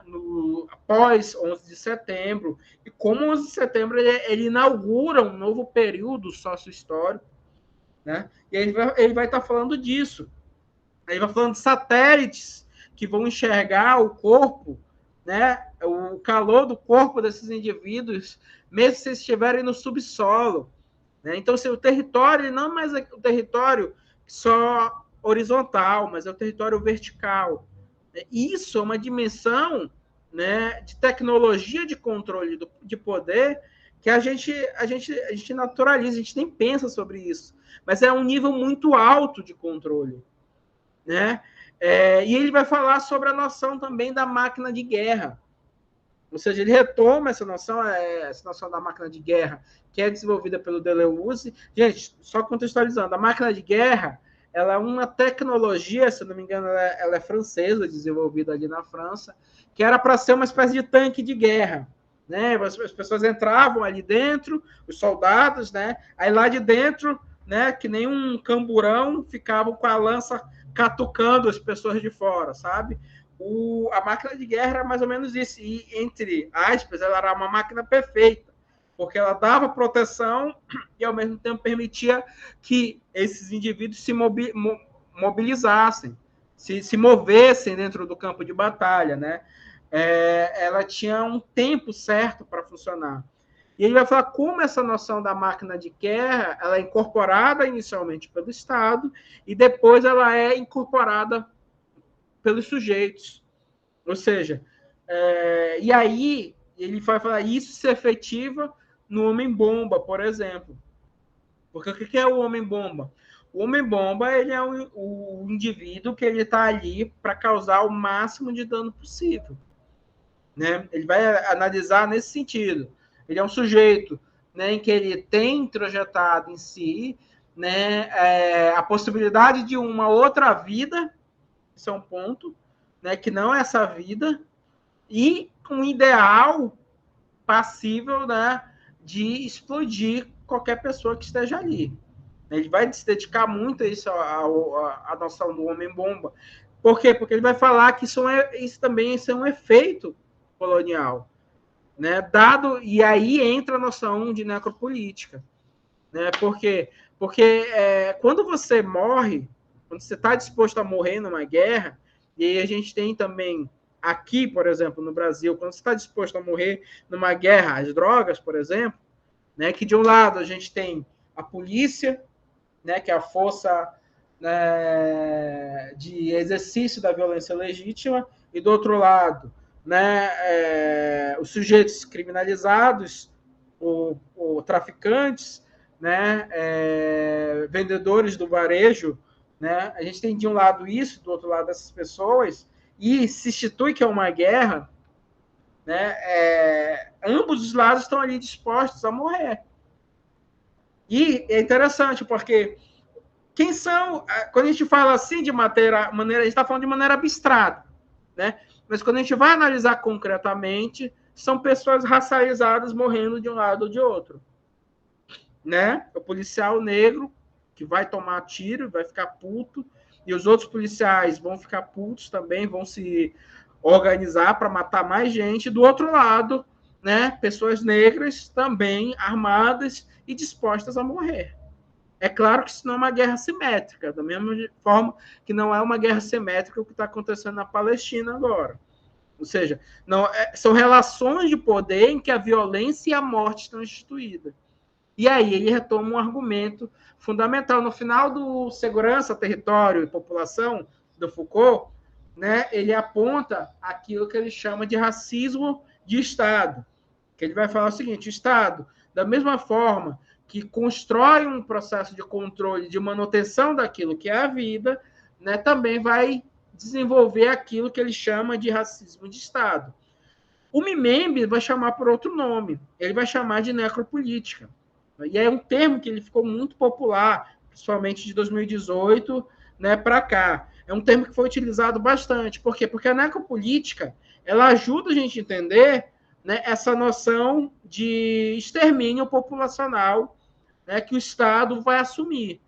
após 11 de setembro, e como 11 de setembro ele inaugura um novo período sócio-histórico, né, e ele vai estar falando disso. Ele vai falando de satélites que vão enxergar o corpo, né, o calor do corpo desses indivíduos, mesmo se estiverem no subsolo. Né? Então, o território não é mais o território só horizontal, mas é o território vertical. Isso é uma dimensão, né, de tecnologia de controle de poder que a gente naturaliza, a gente nem pensa sobre isso. Mas é um nível muito alto de controle. Né? E ele vai falar sobre a noção também da máquina de guerra. Ou seja, ele retoma essa noção da máquina de guerra, que é desenvolvida pelo Deleuze. Gente, só contextualizando, a máquina de guerra ela é uma tecnologia, se não me engano, ela é francesa, desenvolvida ali na França, que era para ser uma espécie de tanque de guerra. Né? As pessoas entravam ali dentro, os soldados, né? Aí lá de dentro, né, que nem um camburão, ficavam com a lança catucando as pessoas de fora, sabe? A máquina de guerra era mais ou menos isso. E, entre aspas, ela era uma máquina perfeita, porque ela dava proteção e, ao mesmo tempo, permitia que esses indivíduos se mobilizassem, se movessem dentro do campo de batalha, né? Ela tinha um tempo certo para funcionar. E ele vai falar como essa noção da máquina de guerra ela é incorporada inicialmente pelo Estado e depois ela é incorporada pelos sujeitos. Ou seja, e aí ele vai falar isso se efetiva no Homem-Bomba, por exemplo. Porque o que é o Homem-Bomba? O Homem-Bomba ele é o indivíduo que ele está ali para causar o máximo de dano possível. Né? Ele vai analisar nesse sentido. Ele é um sujeito, né, em que ele tem introjetado em si, né, a possibilidade de uma outra vida, isso é um ponto, né, que não é essa vida, e um ideal passível, né, de explodir qualquer pessoa que esteja ali. Ele vai se dedicar muito a isso, a noção do homem-bomba. Por quê? Porque ele vai falar que isso também é um efeito colonial. Né? E aí entra a noção de necropolítica. Né? Porque quando você morre, quando você está disposto a morrer numa guerra, e aí a gente tem também aqui, por exemplo, no Brasil, quando você está disposto a morrer numa guerra às drogas, por exemplo, né, que de um lado a gente tem a polícia, né, que é a força de exercício da violência legítima, e do outro lado, né, os sujeitos criminalizados, ou traficantes, né, vendedores do varejo, né, a gente tem de um lado isso, do outro lado essas pessoas, e se institui que é uma guerra, né, ambos os lados estão ali dispostos a morrer. E é interessante, porque quem são, quando a gente fala assim de maneira, a gente está falando de maneira abstrata, né? Mas quando a gente vai analisar concretamente, são pessoas racializadas morrendo de um lado ou de outro, né? O policial negro que vai tomar tiro, vai ficar puto, e os outros policiais vão ficar putos também, vão se organizar para matar mais gente. Do outro lado, né? Pessoas negras também armadas e dispostas a morrer. É claro que isso não é uma guerra simétrica, da mesma forma que não é uma guerra simétrica o que está acontecendo na Palestina agora. Ou seja, não, são relações de poder em que a violência e a morte estão instituídas. E aí ele retoma um argumento fundamental. No final do Segurança, Território e População, do Foucault, né, ele aponta aquilo que ele chama de racismo de Estado. Que ele vai falar o seguinte: o Estado, da mesma forma que constrói um processo de controle, de manutenção daquilo que é a vida, né, também vai desenvolver aquilo que ele chama de racismo de Estado. O Mbembe vai chamar por outro nome, ele vai chamar de necropolítica. E é um termo que ele ficou muito popular, principalmente de 2018, né, para cá. É um termo que foi utilizado bastante. Por quê? Porque a necropolítica ela ajuda a gente a entender, né, essa noção de extermínio populacional, né, que o Estado vai assumir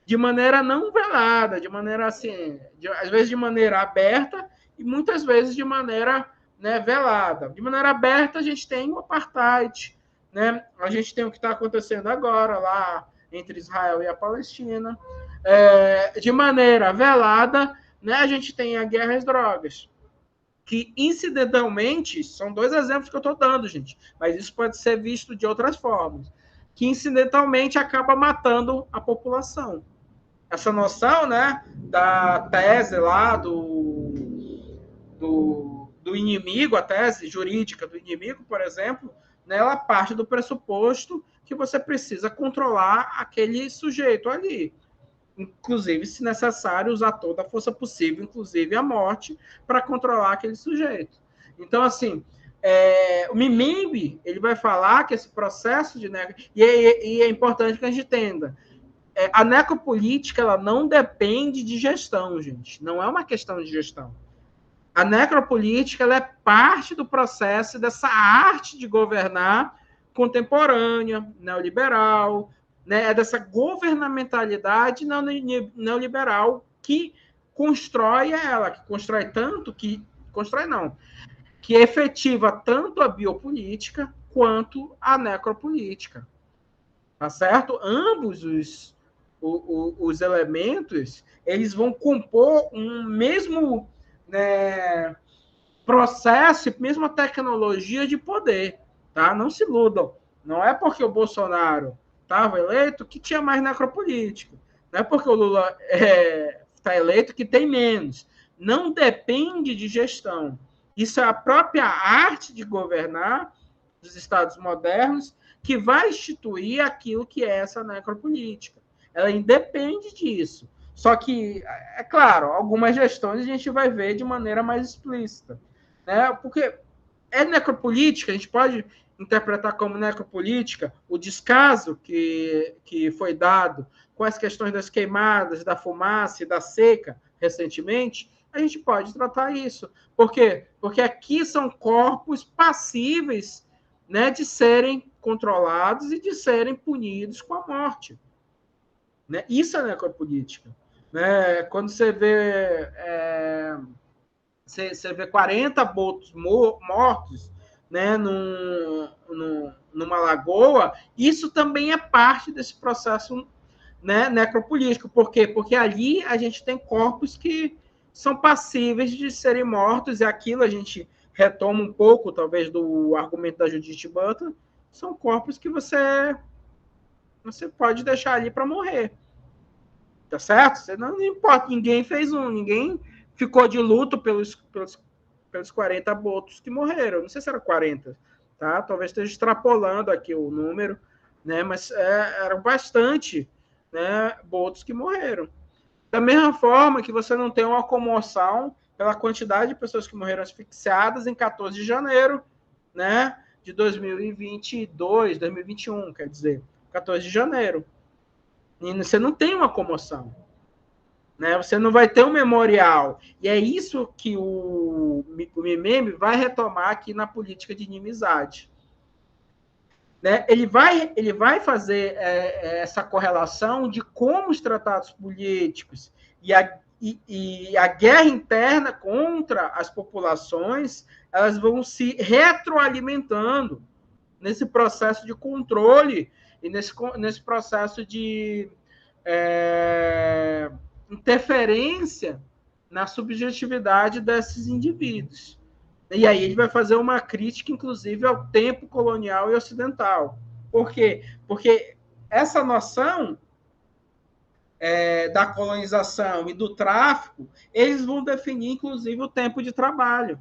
de maneira não velada, de maneira assim, às vezes de maneira aberta e muitas vezes de maneira, né, velada. De maneira aberta a gente tem o apartheid, né? A gente tem o que está acontecendo agora lá entre Israel e a Palestina. De maneira velada, né, a gente tem a guerra às drogas, que incidentalmente, são dois exemplos que eu estou dando, gente, mas isso pode ser visto de outras formas, que incidentalmente acaba matando a população. Essa noção, né, da tese lá do inimigo, a tese jurídica do inimigo, por exemplo, né, ela parte do pressuposto que você precisa controlar aquele sujeito ali. Inclusive, se necessário, usar toda a força possível, inclusive a morte, para controlar aquele sujeito. Então, assim, o Mbembe, ele vai falar que esse processo de... E é importante que a gente entenda, a necropolítica ela não depende de gestão, gente. Não é uma questão de gestão. A necropolítica ela é parte do processo dessa arte de governar contemporânea, neoliberal, né? É dessa governamentalidade neoliberal que constrói ela, que constrói tanto que... Constrói não. Que efetiva tanto a biopolítica quanto a necropolítica. Tá certo? Ambos os elementos, eles vão compor um mesmo, né, processo, mesma tecnologia de poder, tá? Não se iludam. Não é porque o Bolsonaro estava eleito que tinha mais necropolítica. Não é porque o Lula está eleito que tem menos. Não depende de gestão. Isso é a própria arte de governar dos estados modernos que vai instituir aquilo que é essa necropolítica. Ela independe disso. Só que, é claro, algumas gestões a gente vai ver de maneira mais explícita, né? Porque é necropolítica, a gente pode interpretar como necropolítica o descaso que foi dado com as questões das queimadas, da fumaça e da seca recentemente, a gente pode tratar isso. Por quê? Porque aqui são corpos passíveis, né, de serem controlados e de serem punidos com a morte. Né? Isso é necropolítica. Né? Quando você vê... Você vê 40 botos mortos, né, numa lagoa, isso também é parte desse processo, né, necropolítico. Por quê? Porque ali a gente tem corpos que são passíveis de serem mortos, e aquilo a gente retoma um pouco, talvez, do argumento da Judith Butler, são corpos que você pode deixar ali para morrer. tá certo? Você não importa, ninguém ficou de luto pelos 40 abortos que morreram. Não sei se era 40, tá? Talvez esteja extrapolando aqui o número, né? Mas eram bastante, né, abortos que morreram. Da mesma forma que você não tem uma comoção pela quantidade de pessoas que morreram asfixiadas em 14 de janeiro, né, de 2022, 2021, quer dizer, 14 de janeiro. E você não tem uma comoção. Né? Você não vai ter um memorial. E é isso que o MIMEME vai retomar aqui na política de inimizade. Né? Ele vai fazer essa correlação de como os tratados políticos e a guerra interna contra as populações, elas vão se retroalimentando nesse processo de controle e nesse processo de interferência na subjetividade desses indivíduos. E aí ele vai fazer uma crítica, inclusive, ao tempo colonial e ocidental. Por quê? Porque essa noção da colonização e do tráfico, eles vão definir, inclusive, o tempo de trabalho.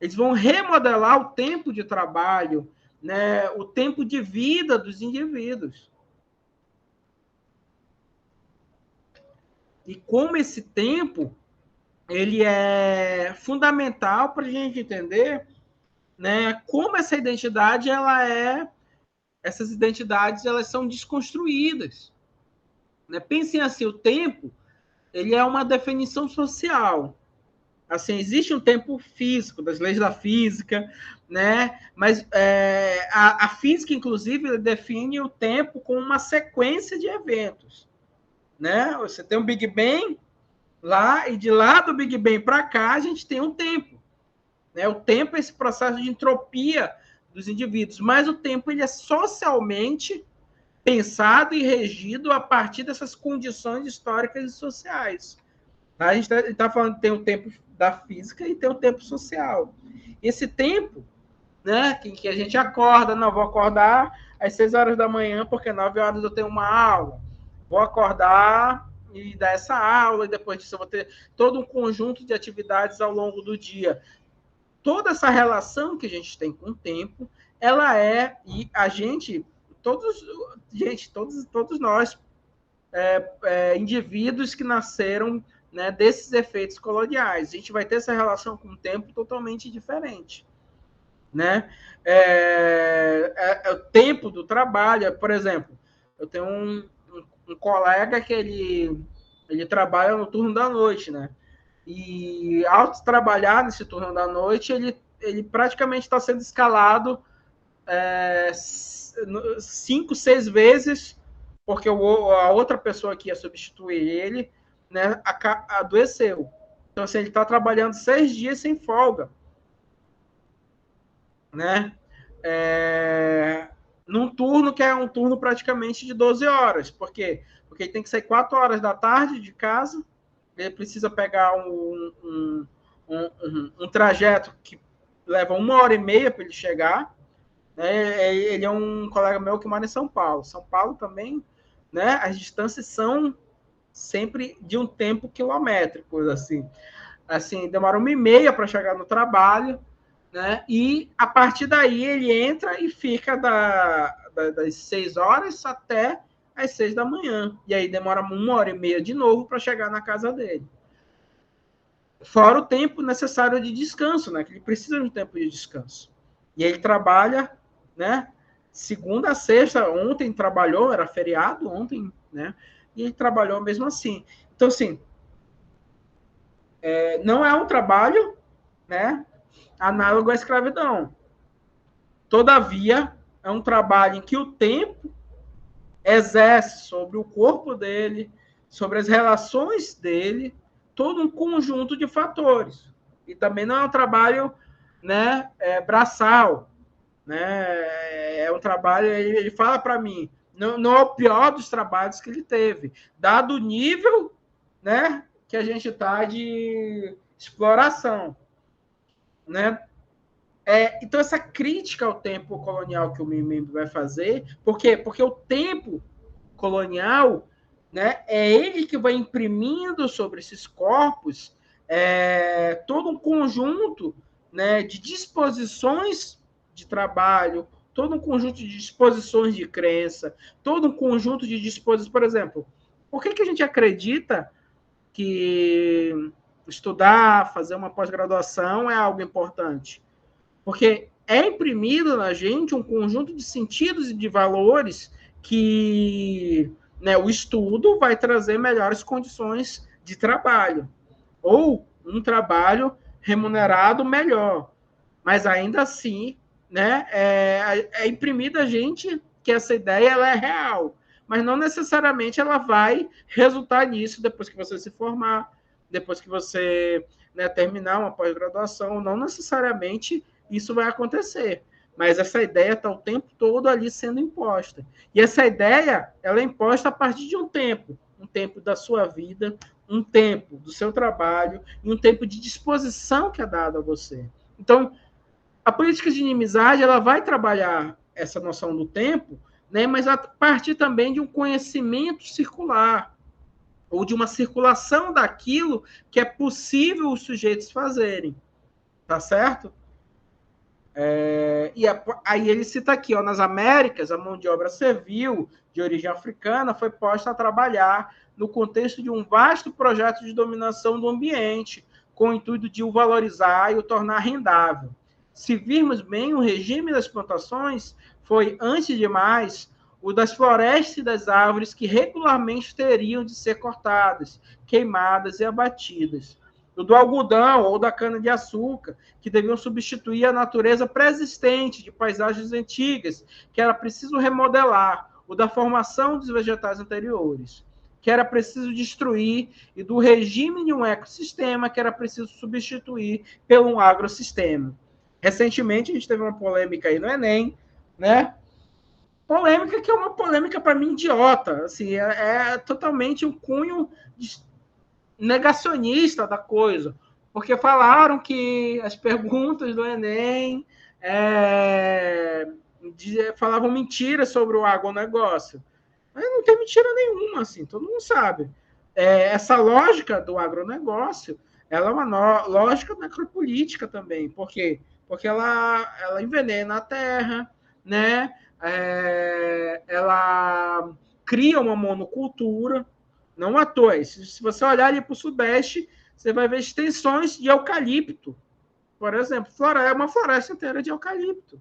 Eles vão remodelar o tempo de trabalho, né, o tempo de vida dos indivíduos. E como esse tempo ele é fundamental para a gente entender, né, como essa identidade essas identidades elas são desconstruídas. Né? Pensem assim, o tempo ele é uma definição social. Assim, existe um tempo físico, das leis da física, né? Mas a física, inclusive, define o tempo como uma sequência de eventos. Né? Você tem um Big Bang lá, e de lá do Big Bang para cá, a gente tem um tempo. Né? O tempo é esse processo de entropia dos indivíduos, mas o tempo ele é socialmente pensado e regido a partir dessas condições históricas e sociais. A gente está falando que tem o tempo da física e tem o tempo social. Esse tempo, né, que a gente acorda, não, vou acordar às 6 horas da manhã, porque 9 horas eu tenho uma aula. Vou acordar e dar essa aula, e depois disso eu vou ter todo um conjunto de atividades ao longo do dia. Toda essa relação que a gente tem com o tempo, ela e a gente, todos nós, indivíduos que nasceram, né, desses efeitos coloniais. A gente vai ter essa relação com o tempo totalmente diferente. Né? O tempo do trabalho, por exemplo, eu tenho um colega que ele trabalha no turno da noite, né? E ao trabalhar nesse turno da noite, ele praticamente está sendo escalado 5, 6 vezes, porque a outra pessoa que ia substituir ele, né, adoeceu. Então, assim, ele está trabalhando 6 dias sem folga. Né? Num turno que é um turno praticamente de 12 horas. Por quê? Porque ele tem que sair 4 horas da tarde de casa, ele precisa pegar um trajeto que leva 1h30 para ele chegar. Né? Ele é um colega meu que mora em São Paulo. São Paulo também, né? As distâncias são sempre de um tempo quilométrico, assim. Demora 1h30 para chegar no trabalho, né? E a partir daí ele entra e fica das 6 horas até às 6 da manhã. E aí demora 1h30 de novo para chegar na casa dele. Fora o tempo necessário de descanso, né? Que ele precisa de um tempo de descanso. E ele trabalha, né? Segunda a sexta. Ontem trabalhou, era feriado ontem, né? E ele trabalhou mesmo assim. Então, assim, não é um trabalho, né, análogo à escravidão. Todavia, é um trabalho em que o tempo exerce sobre o corpo dele, sobre as relações dele, todo um conjunto de fatores. E também não é um trabalho, né, braçal. Né? É um trabalho, ele fala para mim, não é o pior dos trabalhos que ele teve, dado o nível, né, que a gente está de exploração. Né? Então, essa crítica ao tempo colonial que o MIMEME vai fazer, por quê? Porque o tempo colonial, né? É ele que vai imprimindo sobre esses corpos todo um conjunto, né, de disposições de trabalho, todo um conjunto de disposições de crença, todo um conjunto de disposições. Por exemplo, por que a gente acredita que estudar, fazer uma pós-graduação é algo importante? Porque é imprimido na gente um conjunto de sentidos e de valores que, né, o estudo vai trazer melhores condições de trabalho, ou um trabalho remunerado melhor. Mas ainda assim, né, é imprimido a gente que essa ideia ela é real, mas não necessariamente ela vai resultar nisso depois que você se formar, depois que você, né, terminar uma pós-graduação, não necessariamente isso vai acontecer. Mas essa ideia está o tempo todo ali sendo imposta. E essa ideia ela é imposta a partir de um tempo da sua vida, um tempo do seu trabalho e um tempo de disposição que é dado a você. Então, a política de inimizade ela vai trabalhar essa noção do tempo, né, mas a partir também de um conhecimento circular, ou de uma circulação daquilo que é possível os sujeitos fazerem. Tá certo? Aí ele cita aqui, ó, nas Américas, a mão de obra servil de origem africana foi posta a trabalhar no contexto de um vasto projeto de dominação do ambiente, com o intuito de o valorizar e o tornar rendável. Se virmos bem, o regime das plantações foi, antes de mais, o das florestas e das árvores que regularmente teriam de ser cortadas, queimadas e abatidas. O do algodão ou da cana-de-açúcar, que deviam substituir a natureza pré-existente de paisagens antigas, que era preciso remodelar, o da formação dos vegetais anteriores, que era preciso destruir, e do regime de um ecossistema, que era preciso substituir por um agrossistema. Recentemente, a gente teve uma polêmica aí no Enem, né? Polêmica que é uma polêmica, para mim, idiota. Assim, é totalmente um cunho negacionista da coisa, porque falaram que as perguntas do Enem falavam mentiras sobre o agronegócio. Mas não tem mentira nenhuma, assim, todo mundo sabe. Essa lógica do agronegócio ela é uma lógica necropolítica também. Por quê? Porque ela envenena a terra, né? Ela cria uma monocultura, não à toa. Se você olhar ali para o Sudeste, você vai ver extensões de eucalipto. Por exemplo, uma floresta inteira de eucalipto.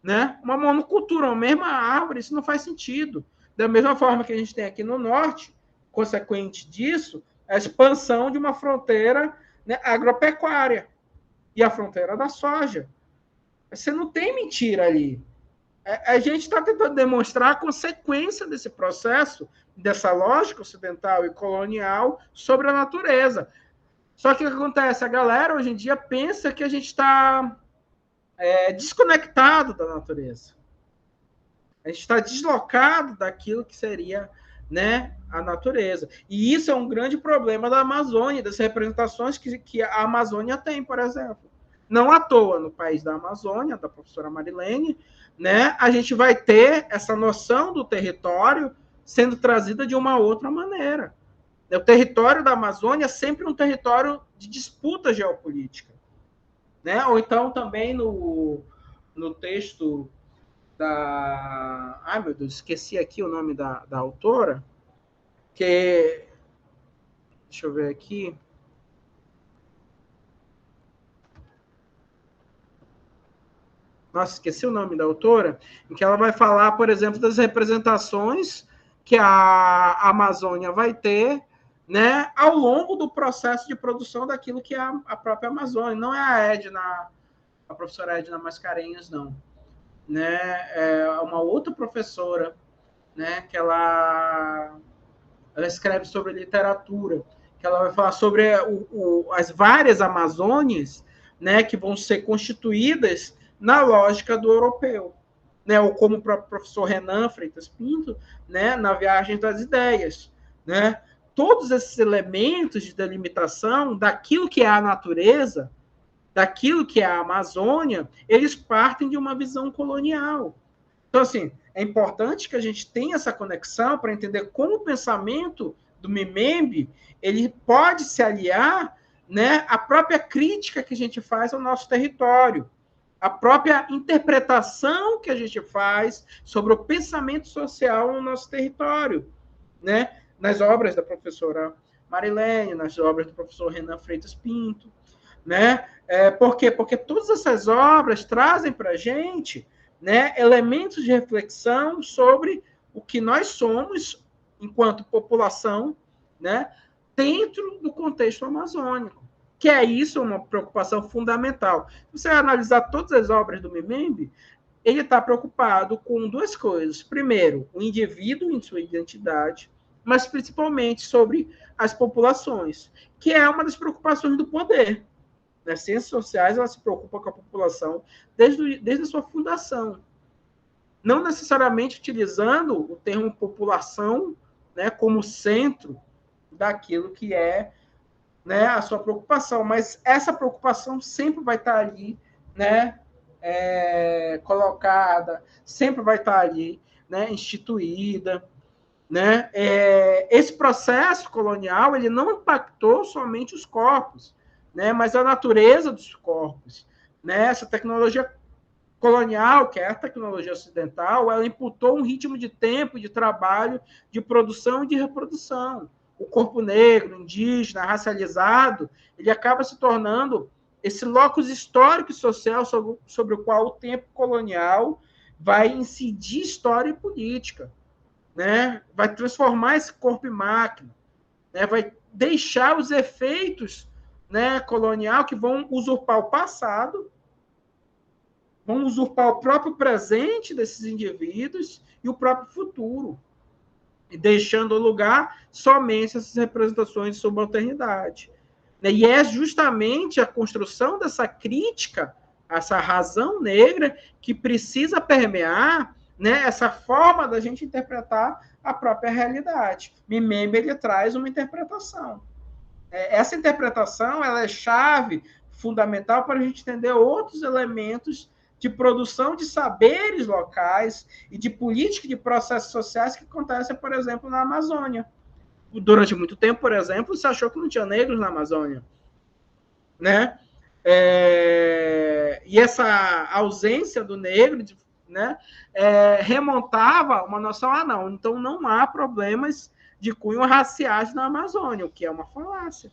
Né? Uma monocultura, uma mesma árvore, isso não faz sentido. Da mesma forma que a gente tem aqui no Norte, consequente disso, a expansão de uma fronteira, né, agropecuária e a fronteira da soja. Você não tem mentira ali. A gente está tentando demonstrar a consequência desse processo, dessa lógica ocidental e colonial sobre a natureza. Só que o que acontece? A galera, hoje em dia, pensa que a gente está desconectado da natureza. A gente está deslocado daquilo que seria, né, a natureza. E isso é um grande problema da Amazônia, das representações que a Amazônia tem, por exemplo. Não à toa, no país da Amazônia, da professora Marilene, né, a gente vai ter essa noção do território sendo trazida de uma outra maneira. O território da Amazônia é sempre um território de disputa geopolítica. Né? Ou então também no texto da... Ai, meu Deus, esqueci aqui o nome da autora, que... Deixa eu ver aqui. Nossa, esqueci o nome da autora, em que ela vai falar, por exemplo, das representações que a Amazônia vai ter, né, ao longo do processo de produção daquilo que é a própria Amazônia. Não é a professora Edna Mascarenhas, não. Né? É uma outra professora, né, que ela escreve sobre literatura, que ela vai falar sobre as várias Amazônias, né, que vão ser constituídas na lógica do europeu, né, ou como o próprio professor Renan Freitas Pinto, né, na Viagem das Ideias, né? Todos esses elementos de delimitação daquilo que é a natureza, daquilo que é a Amazônia, eles partem de uma visão colonial. Então, assim, é importante que a gente tenha essa conexão para entender como o pensamento do Memembe ele pode se aliar, né, à própria crítica que a gente faz ao nosso território, a própria interpretação que a gente faz sobre o pensamento social no nosso território, né? Nas obras da professora Marilene, nas obras do professor Renan Freitas Pinto, né? Por quê? Porque todas essas obras trazem para a gente, né, elementos de reflexão sobre o que nós somos enquanto população, né, dentro do contexto amazônico. Que é isso uma preocupação fundamental. Se você analisar todas as obras do Memembe, ele está preocupado com duas coisas. Primeiro, o indivíduo em sua identidade, mas principalmente sobre as populações, que é uma das preocupações do poder. Nas ciências sociais, ela se preocupa com a população desde a sua fundação. Não necessariamente utilizando o termo população, né, como centro daquilo que é, né, a sua preocupação, mas essa preocupação sempre vai estar ali, né, colocada, sempre vai estar ali, né, instituída, né? Esse processo colonial ele não impactou somente os corpos, né, mas a natureza dos corpos, né? Essa tecnologia colonial, que é a tecnologia ocidental, ela imputou um ritmo de tempo, de trabalho, de produção e de reprodução. O corpo negro, indígena, racializado, ele acaba se tornando esse locus histórico e social sobre o qual o tempo colonial vai incidir história e política, né? Vai transformar esse corpo em máquina, né? Vai deixar os efeitos, né, colonial que vão usurpar o passado, vão usurpar o próprio presente desses indivíduos e o próprio futuro, e deixando lugar somente essas representações de subalternidade. E é justamente a construção dessa crítica, essa razão negra, que precisa permear, né, essa forma da gente interpretar a própria realidade. Memembe ele traz uma interpretação. Essa interpretação ela é chave fundamental para a gente entender outros elementos de produção de saberes locais e de política de processos sociais que acontecem, por exemplo, na Amazônia. Durante muito tempo, por exemplo, se achou que não tinha negros na Amazônia, né? E essa ausência do negro, né, remontava uma noção, não, então não há problemas de cunho raciais na Amazônia, o que é uma falácia,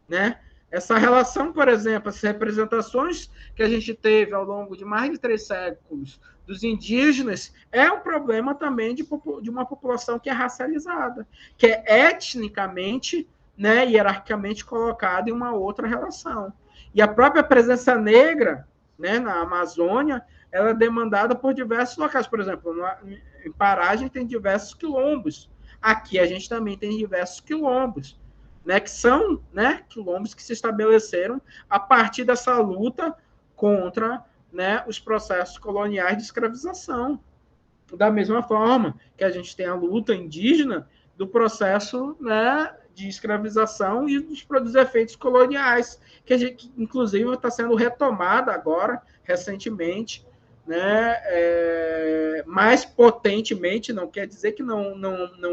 né? Essa relação, por exemplo, as representações que a gente teve ao longo de mais de 3 séculos dos indígenas é um problema também de uma população que é racializada, que é etnicamente, né, hierarquicamente colocada em uma outra relação. E a própria presença negra, né, na Amazônia, ela é demandada por diversos locais. Por exemplo, em Pará a gente tem diversos quilombos. Aqui a gente também tem diversos quilombos, né, que são, né, quilombos que se estabeleceram a partir dessa luta contra, né, os processos coloniais de escravização. Da mesma forma que a gente tem a luta indígena do processo, né, de escravização e dos efeitos coloniais, que a gente, inclusive, está sendo retomada agora, recentemente, né, mais potentemente, não quer dizer que não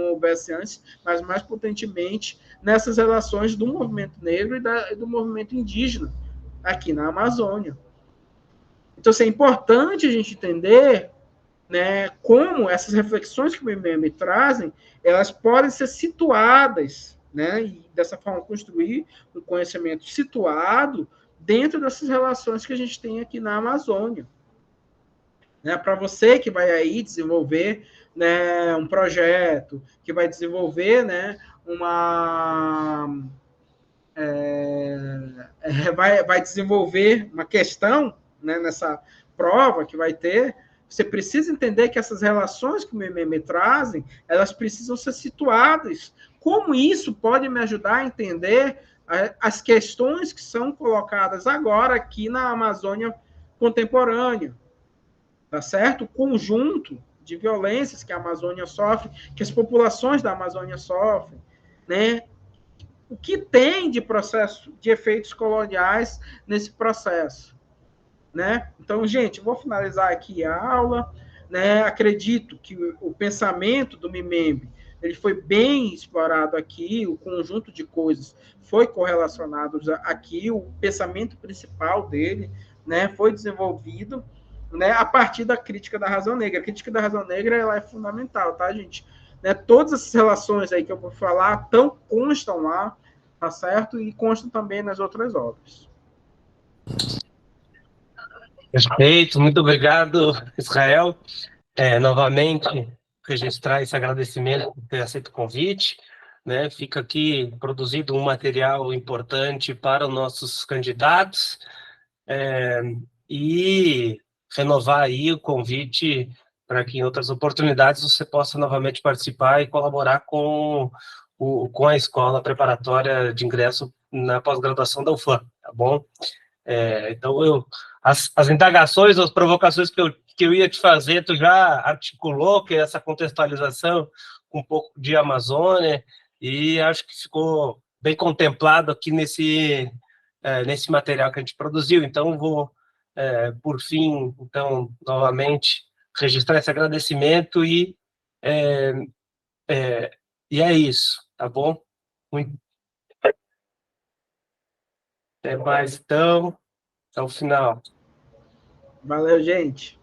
houvesse antes, mas mais potentemente nessas relações do movimento negro e do movimento indígena aqui na Amazônia. Então, assim, é importante a gente entender, né, como essas reflexões que o Memembe trazem, elas podem ser situadas, né, e dessa forma construir um conhecimento situado dentro dessas relações que a gente tem aqui na Amazônia. Né, para você que vai aí desenvolver, né, um projeto, que vai desenvolver, né, vai desenvolver uma questão, né, nessa prova que vai ter, você precisa entender que essas relações que o Memembe trazem, elas precisam ser situadas. Como isso pode me ajudar a entender as questões que são colocadas agora aqui na Amazônia contemporânea, tá certo? O conjunto de violências que a Amazônia sofre, que as populações da Amazônia sofrem, né? O que tem de processo, de efeitos coloniais nesse processo, né? Então, gente, vou finalizar aqui a aula, né? Acredito que o pensamento do Mbembe ele foi bem explorado aqui, o conjunto de coisas foi correlacionado aqui, o pensamento principal dele, né, foi desenvolvido, né, a partir da crítica da razão negra. A crítica da razão negra ela é fundamental, tá, gente? Né, todas essas relações aí que eu vou falar constam lá, tá certo? E constam também nas outras obras. Perfeito, muito obrigado, Israel. Novamente, registrar esse agradecimento por ter aceito o convite, né? Fica aqui produzido um material importante para os nossos candidatos, e renovar aí o convite para que em outras oportunidades você possa novamente participar e colaborar com a escola preparatória de ingresso na pós-graduação da UFAM, tá bom? Então, as indagações, as provocações que eu ia te fazer, tu já articulou, que é essa contextualização com um pouco de Amazônia, e acho que ficou bem contemplado aqui nesse material que a gente produziu. Então, vou, por fim, então, novamente, registrar esse agradecimento é, e é isso, tá bom? Muito, até mais, então, até o final. Valeu, gente.